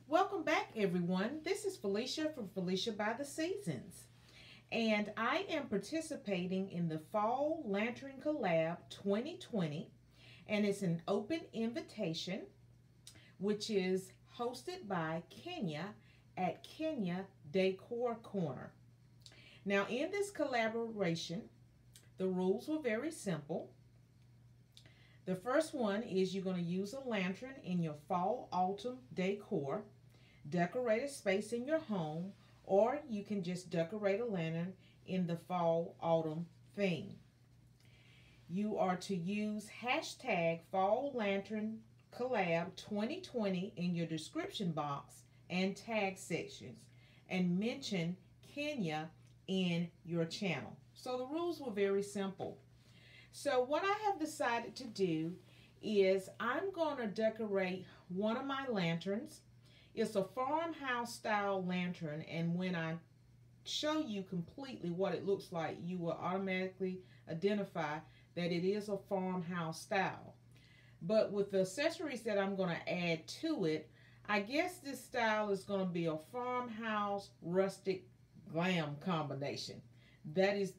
Welcome back, everyone. This is Felicia from Felicia by the Seasons, and I am participating in the Fall Lantern Collab 2020, and it's an open invitation, which is hosted by Kenya at Kenya Decor Corner. Now, in this collaboration, the rules were very simple. The first one is you're going to use a lantern in your fall autumn decor, decorate a space in your home, or you can just decorate a lantern in the fall autumn theme. You are to use hashtag Fall Lantern Collab 2020 in your description box and tag sections, and mention Kenya in your channel. So the rules were very simple. So what I have decided to do is I'm going to decorate one of my lanterns. It's a farmhouse style lantern, and when I show you completely what it looks like, you will automatically identify that it is a farmhouse style. But with the accessories that I'm going to add to it, I guess this style is going to be a farmhouse rustic glam combination. This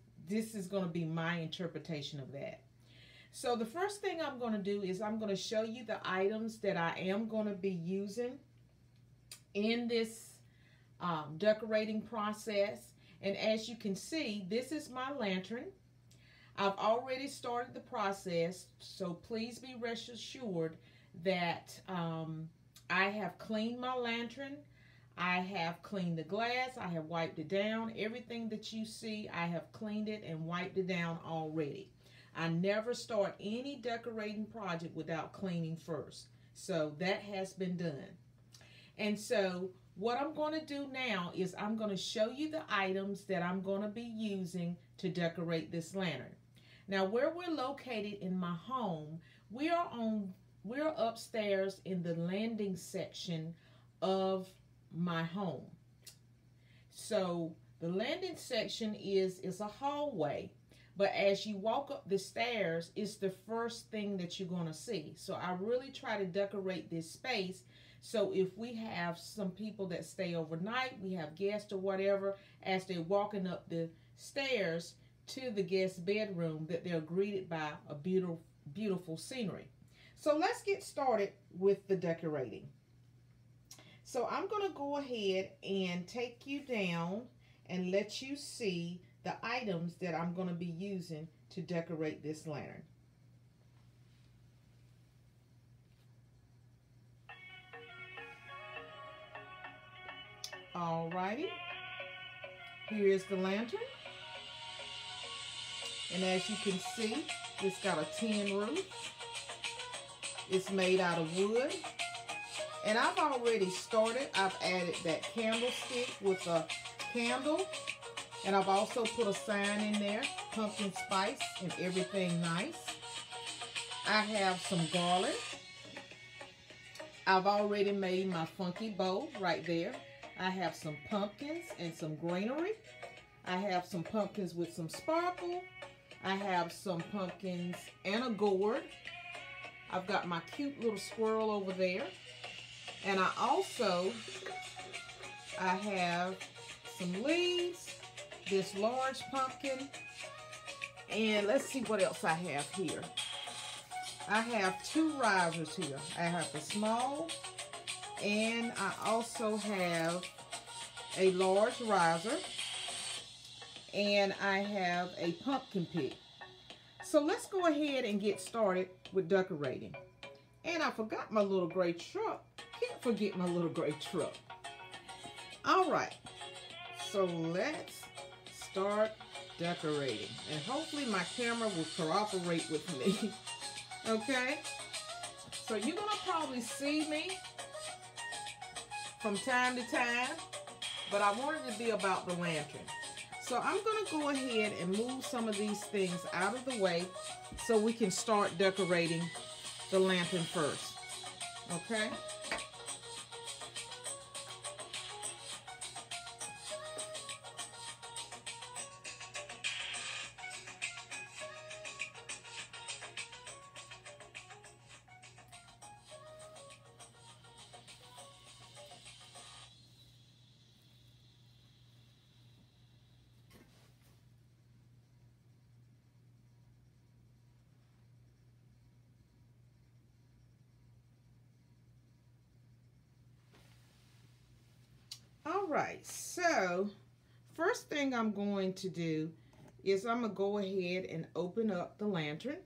is going to be my interpretation of that. So the first thing I'm going to do is I'm going to show you the items that I am going to be using in this decorating process. And as you can see, this is my lantern. I've already started the process, so please be rest assured that I have cleaned my lantern. I have cleaned the glass. I have wiped it down. Everything that you see, I have cleaned it and wiped it down already. I never start any decorating project without cleaning first. So that has been done. And so what I'm going to do now is I'm going to show you the items that I'm going to be using to decorate this lantern. Now, where we're located in my home, we're upstairs in the landing section of my home. So the landing section is a hallway, but as you walk up the stairs, it's the first thing that you're going to see. So I really try to decorate this space, so if we have some people that stay overnight, we have guests or whatever, as they're walking up the stairs to the guest bedroom, that they're greeted by a beautiful scenery. So let's get started with the decorating. So I'm going to go ahead and take you down and let you see the items that I'm going to be using to decorate this lantern. Alrighty, here is the lantern. And as you can see, it's got a tin roof. It's made out of wood. And I've already started. I've added that candlestick with a candle. And I've also put a sign in there, pumpkin spice and everything nice. I have some garland. I've already made my funky bow right there. I have some pumpkins and some greenery. I have some pumpkins with some sparkle. I have some pumpkins and a gourd. I've got my cute little squirrel over there. And I have some leaves, this large pumpkin, and let's see what else I have here. I have two risers here. I have the small, and I also have a large riser, and I have a pumpkin pick. So let's go ahead and get started with decorating. And I forgot my little gray truck. Can't forget my little gray truck. All right, so let's start decorating. And hopefully my camera will cooperate with me. Okay? So you're going to probably see me from time to time, but I want it to be about the lantern. So I'm going to go ahead and move some of these things out of the way so we can start decorating the lantern first. Okay? All right, so first thing I'm going to do is I'm going to go ahead and open up the lantern.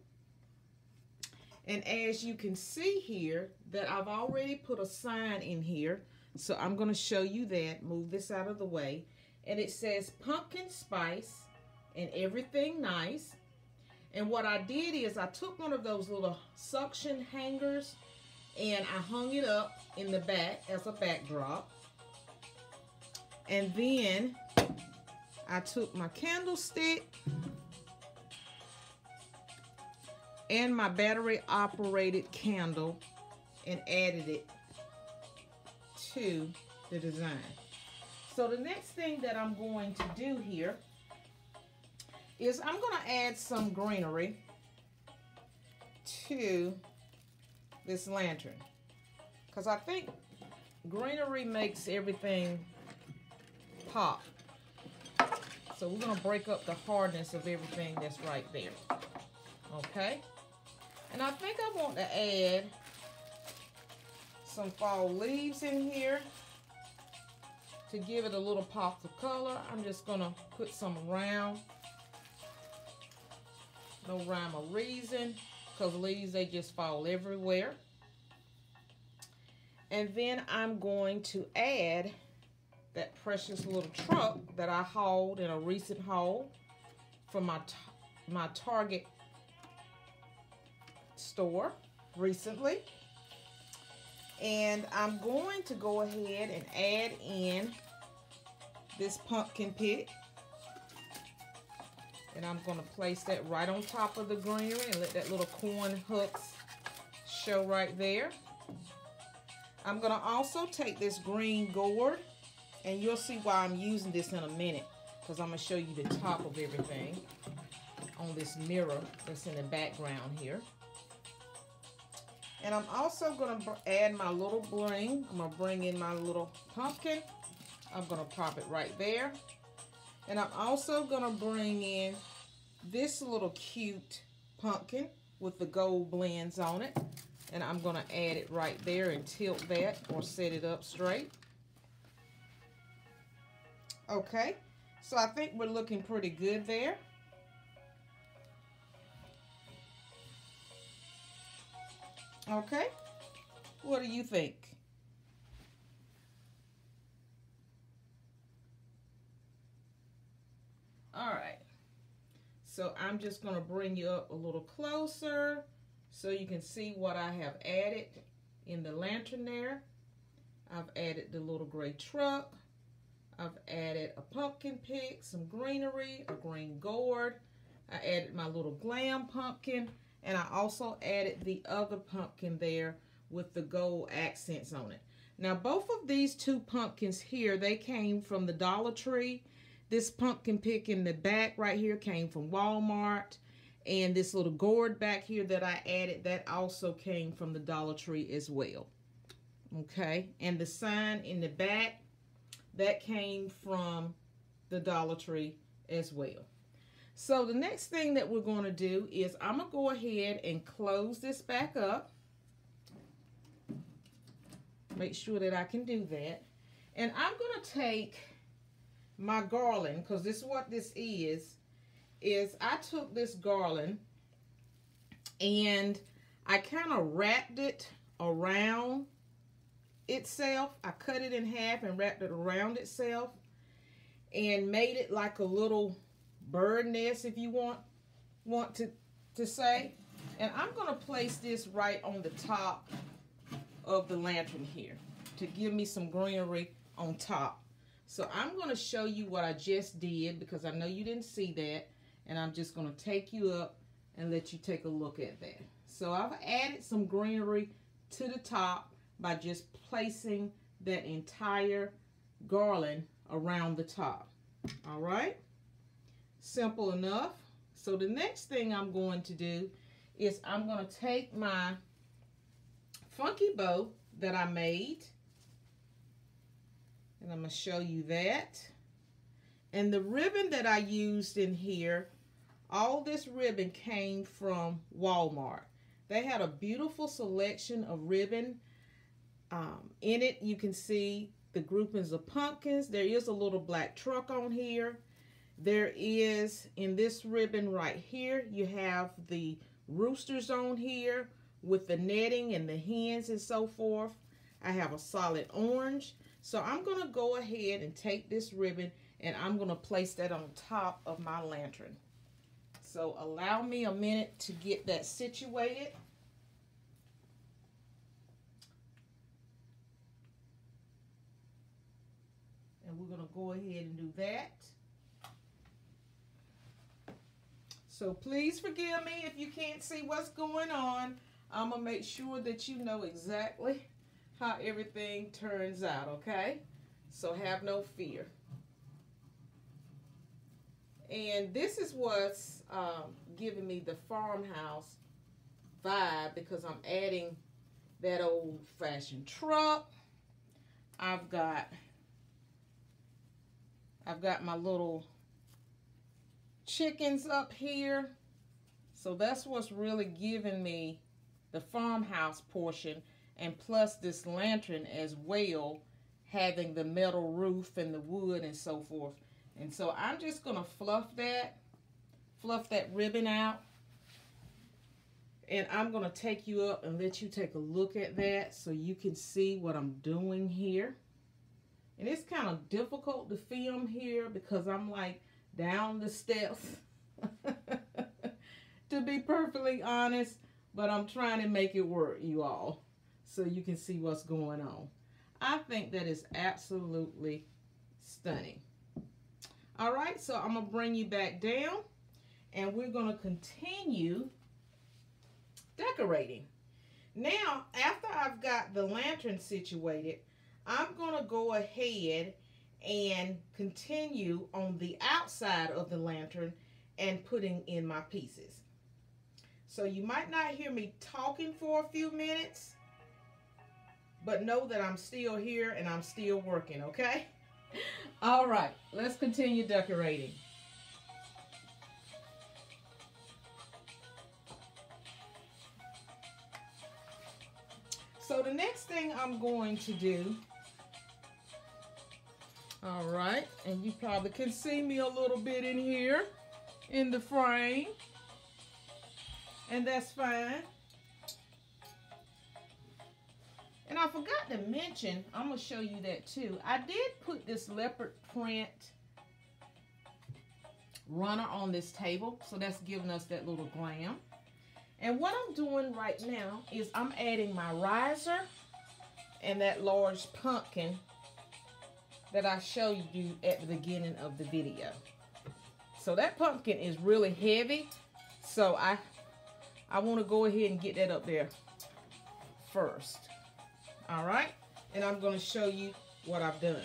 And as you can see here, that I've already put a sign in here. So I'm going to show you that. Move this out of the way. And it says pumpkin spice and everything nice. And what I did is I took one of those little suction hangers and I hung it up in the back as a backdrop. And then I took my candlestick and my battery operated candle and added it to the design. So the next thing that I'm going to do here is I'm going to add some greenery to this lantern, because I think greenery makes everything pop. So we're going to break up the hardness of everything that's right there. Okay? And I think I want to add some fall leaves in here to give it a little pop of color. I'm just going to put some around. No rhyme or reason, because leaves, they just fall everywhere. And then I'm going to add that precious little truck that I hauled in a recent haul from my Target store recently. And I'm going to go ahead and add in this pumpkin pick. And I'm going to place that right on top of the greenery and let that little corn hooks show right there. I'm going to also take this green gourd, and you'll see why I'm using this in a minute, because I'm going to show you the top of everything on this mirror that's in the background here. And I'm also going to add my little bling. I'm going to bring in my little pumpkin. I'm going to pop it right there. And I'm also going to bring in this little cute pumpkin with the gold blends on it. And I'm going to add it right there and tilt that or set it up straight. Okay, so I think we're looking pretty good there. Okay, what do you think? All right, so I'm just going to bring you up a little closer so you can see what I have added in the lantern there. I've added the little gray truck. I've added a pumpkin pick, some greenery, a green gourd. I added my little Glam pumpkin, and I also added the other pumpkin there with the gold accents on it. Now, both of these two pumpkins here, they came from the Dollar Tree. This pumpkin pick in the back right here came from Walmart. And this little gourd back here that I added, that also came from the Dollar Tree as well. Okay, and the sign in the back, that came from the Dollar Tree as well. So the next thing that we're going to do is I'm going to go ahead and close this back up. Make sure that I can do that. And I'm going to take my garland, because this is what this is I took this garland and I kind of wrapped it around itself. I cut it in half and wrapped it around itself and made it like a little bird nest, if you want to say. And I'm going to place this right on the top of the lantern here to give me some greenery on top. So I'm going to show you what I just did, because I know you didn't see that. And I'm just going to take you up and let you take a look at that. So I've added some greenery to the top by just placing that entire garland around the top. All right? Simple enough. So the next thing I'm going to do is I'm going to take my funky bow that I made. And I'm going to show you that. And the ribbon that I used in here, all this ribbon came from Walmart. They had a beautiful selection of ribbon. In it, you can see the groupings of pumpkins. There is a little black truck on here. There is, in this ribbon right here, you have the roosters on here with the netting and the hens and so forth. I have a solid orange. So I'm going to go ahead and take this ribbon and I'm going to place that on top of my lantern. So allow me a minute to get that situated. And we're going to go ahead and do that. So please forgive me if you can't see what's going on. I'm going to make sure that you know exactly how everything turns out, okay? So have no fear. And this is what's giving me the farmhouse vibe, because I'm adding that old-fashioned truck. I've got my little chickens up here. So that's what's really giving me the farmhouse portion, and plus this lantern as well, having the metal roof and the wood and so forth. And so I'm just going to fluff that ribbon out. And I'm going to take you up and let you take a look at that so you can see what I'm doing here. And it's kind of difficult to film here because I'm like down the steps, to be perfectly honest. But I'm trying to make it work, you all, so you can see what's going on. I think that is absolutely stunning. All right, so I'm going to bring you back down, and we're going to continue decorating. Now, after I've got the lantern situated, I'm going to go ahead and continue on the outside of the lantern and putting in my pieces. So you might not hear me talking for a few minutes, but know that I'm still here and I'm still working, okay? All right, let's continue decorating. So the next thing I'm going to do, all right, and you probably can see me a little bit in here in the frame, and that's fine. And I forgot to mention, I'm going to show you that too. I did put this leopard print runner on this table, so that's giving us that little glam. And what I'm doing right now is I'm adding my riser and that large pumpkin that I showed you at the beginning of the video. So that pumpkin is really heavy, so I want to go ahead and get that up there first. All right, and I'm going to show you what I've done.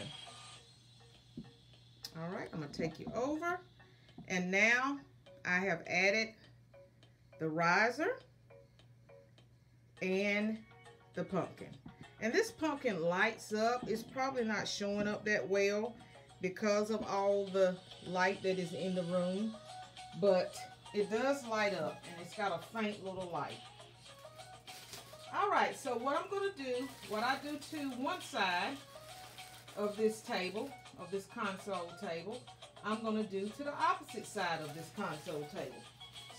All right, I'm going to take you over, and now I have added the riser and the pumpkin. And this pumpkin lights up. It's probably not showing up that well because of all the light that is in the room, but it does light up, and it's got a faint little light. All right, so what I'm going to do, what I do to one side of this table, of this console table, I'm going to do to the opposite side of this console table.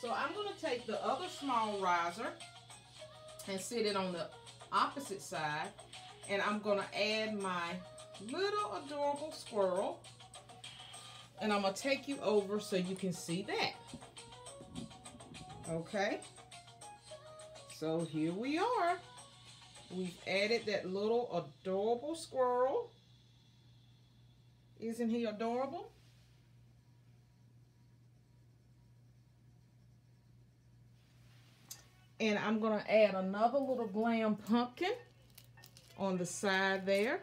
So I'm going to take the other small riser and sit it on the opposite side, and I'm going to add my little adorable squirrel, and I'm going to take you over so you can see that. Okay, so here we are. We've added that little adorable squirrel. Isn't he adorable? And I'm going to add another little glam pumpkin on the side there.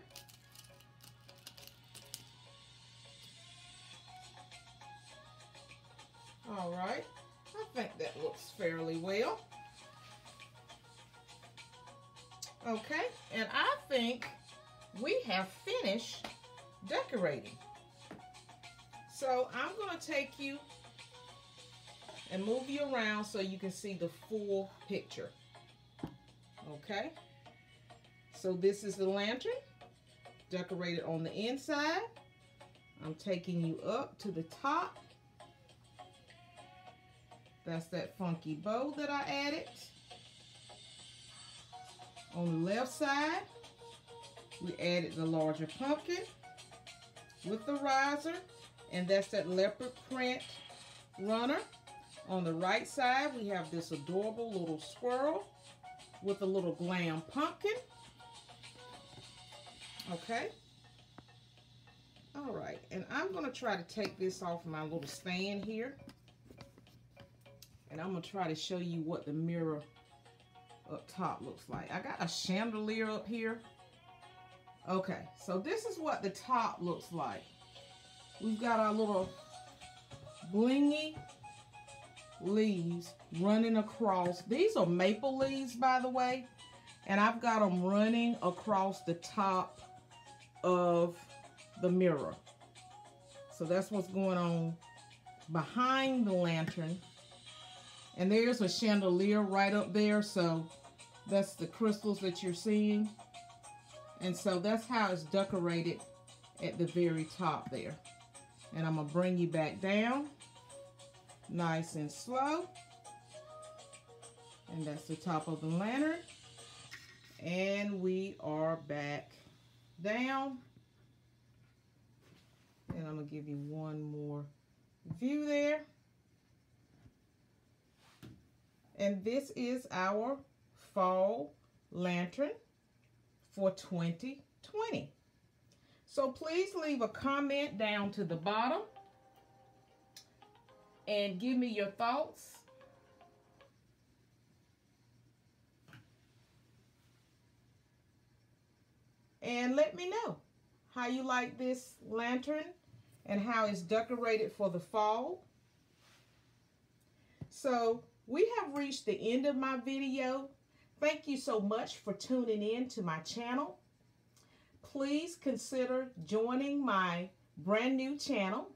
All right, I think that looks fairly well. Okay, and I think we have finished decorating. So I'm going to take you and move you around so you can see the full picture. Okay, so this is the lantern, decorated on the inside. I'm taking you up to the top. That's that funky bow that I added. On the left side, we added the larger pumpkin with the riser, and that's that leopard print runner. On the right side, we have this adorable little squirrel with a little Glam pumpkin. Okay. All right, and I'm going to try to take this off my little stand here. And I'm going to try to show you what the mirror up top looks like. I got a chandelier up here. Okay, so this is what the top looks like. We've got our little blingy leaves running across. These are maple leaves, by the way. And I've got them running across the top of the mirror. So that's what's going on behind the lantern. And there's a chandelier right up there. So that's the crystals that you're seeing. And so that's how it's decorated at the very top there. And I'm going to bring you back down nice and slow. And that's the top of the lantern. And we are back down. And I'm going to give you one more view there. And this is our fall lantern for 2020. So please leave a comment down to the bottom and give me your thoughts. And let me know how you like this lantern and how it's decorated for the fall. So we have reached the end of my video. Thank you so much for tuning in to my channel. Please consider joining my brand new channel.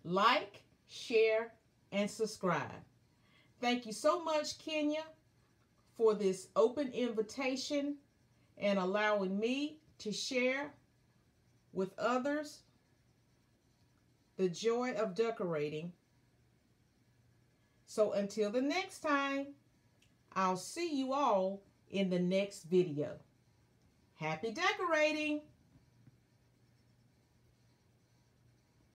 Like, share, and subscribe. Thank you so much, Kenya, for this open invitation and allowing me to share with others the joy of decorating. So until the next time, I'll see you all in the next video. Happy decorating!